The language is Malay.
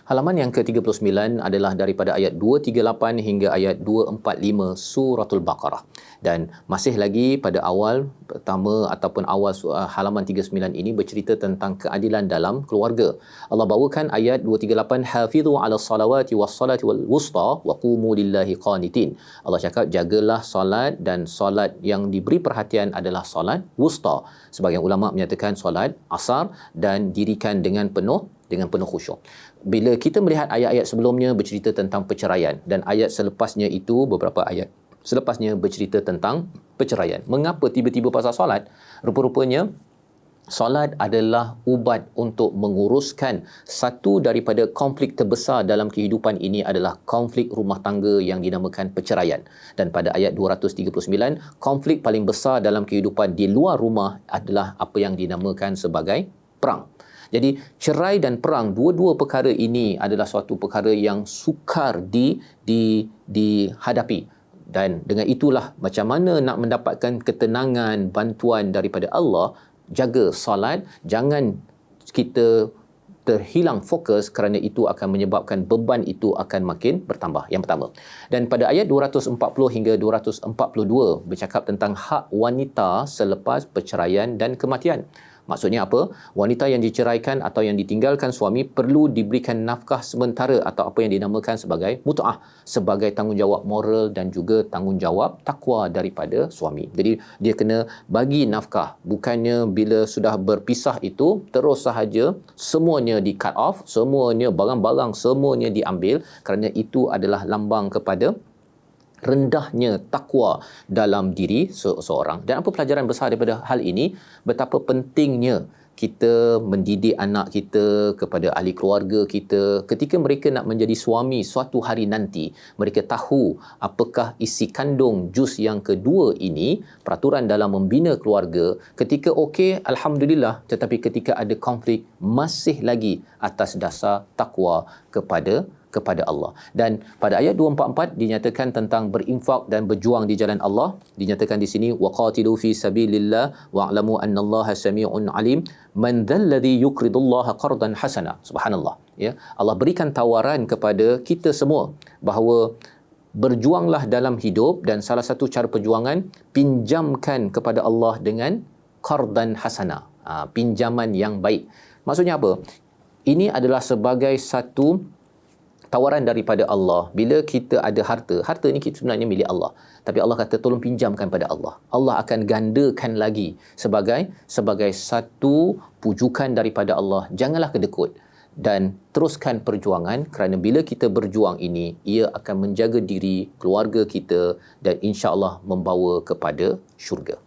Halaman yang ke-39 adalah daripada ayat 238 hingga ayat 245 suratul Baqarah. Dan masih lagi pada awal pertama ataupun awal halaman 39 ini bercerita tentang keadilan dalam keluarga. Allah bawakan ayat 238, hafizu ala salawati was salati wal wusta wa qumu lillahi qanitin. Allah cakap jagalah solat, dan solat yang diberi perhatian adalah solat wusta. Sebagian ulama menyatakan solat asar, dan dirikan dengan penuh khusyuk. Bila kita melihat ayat-ayat sebelumnya bercerita tentang perceraian, dan ayat selepasnya itu, beberapa ayat selepasnya bercerita tentang perceraian. Mengapa tiba-tiba pasal solat? Rupa-rupanya solat adalah ubat untuk menguruskan satu daripada konflik terbesar dalam kehidupan ini, adalah konflik rumah tangga yang dinamakan perceraian. Dan pada ayat 239, konflik paling besar dalam kehidupan di luar rumah adalah apa yang dinamakan sebagai perang. Jadi cerai dan perang, dua-dua perkara ini adalah suatu perkara yang sukar dihadapi. Dan dengan itulah macam mana nak mendapatkan ketenangan, bantuan daripada Allah. Jaga solat, jangan kita terhilang fokus, kerana itu akan menyebabkan beban itu akan makin bertambah. Yang pertama. Dan pada ayat 240 hingga 242 bercakap tentang hak wanita selepas perceraian dan kematian. Maksudnya apa? Wanita yang diceraikan atau yang ditinggalkan suami perlu diberikan nafkah sementara atau apa yang dinamakan sebagai mut'ah, sebagai tanggungjawab moral dan juga tanggungjawab takwa daripada suami. Jadi dia kena bagi nafkah, bukannya bila sudah berpisah itu terus sahaja semuanya di cut off, semuanya barang-barang semuanya diambil, kerana itu adalah lambang kepada rendahnya takwa dalam diri seseorang. Dan apa pelajaran besar daripada hal ini? Betapa pentingnya kita mendidik anak kita, kepada ahli keluarga kita, ketika mereka nak menjadi suami suatu hari nanti, mereka tahu apakah isi kandung juz yang kedua ini, peraturan dalam membina keluarga. Ketika okey, alhamdulillah, tetapi ketika ada konflik, masih lagi atas dasar takwa kepada Allah. Dan pada ayat 244 dinyatakan tentang berinfak dan berjuang di jalan Allah. Dinyatakan di sini, waqatilu fi sabilillah wa'lamu annallaha samii'un alim man dzalladzi yuqridullaha qardan hasana. Subhanallah, ya. Allah berikan tawaran kepada kita semua bahawa berjuanglah dalam hidup, dan salah satu cara perjuangan, pinjamkan kepada Allah dengan qardan hasana, pinjaman yang baik. Maksudnya apa? Ini adalah sebagai satu tawaran daripada Allah. Bila kita ada harta ni kita sebenarnya milik Allah, tapi Allah kata tolong pinjamkan pada Allah. Allah akan gandakan lagi sebagai satu pujukan daripada Allah. Janganlah kedekut dan teruskan perjuangan, kerana bila kita berjuang ini, ia akan menjaga diri, keluarga kita, dan insya-Allah membawa kepada syurga.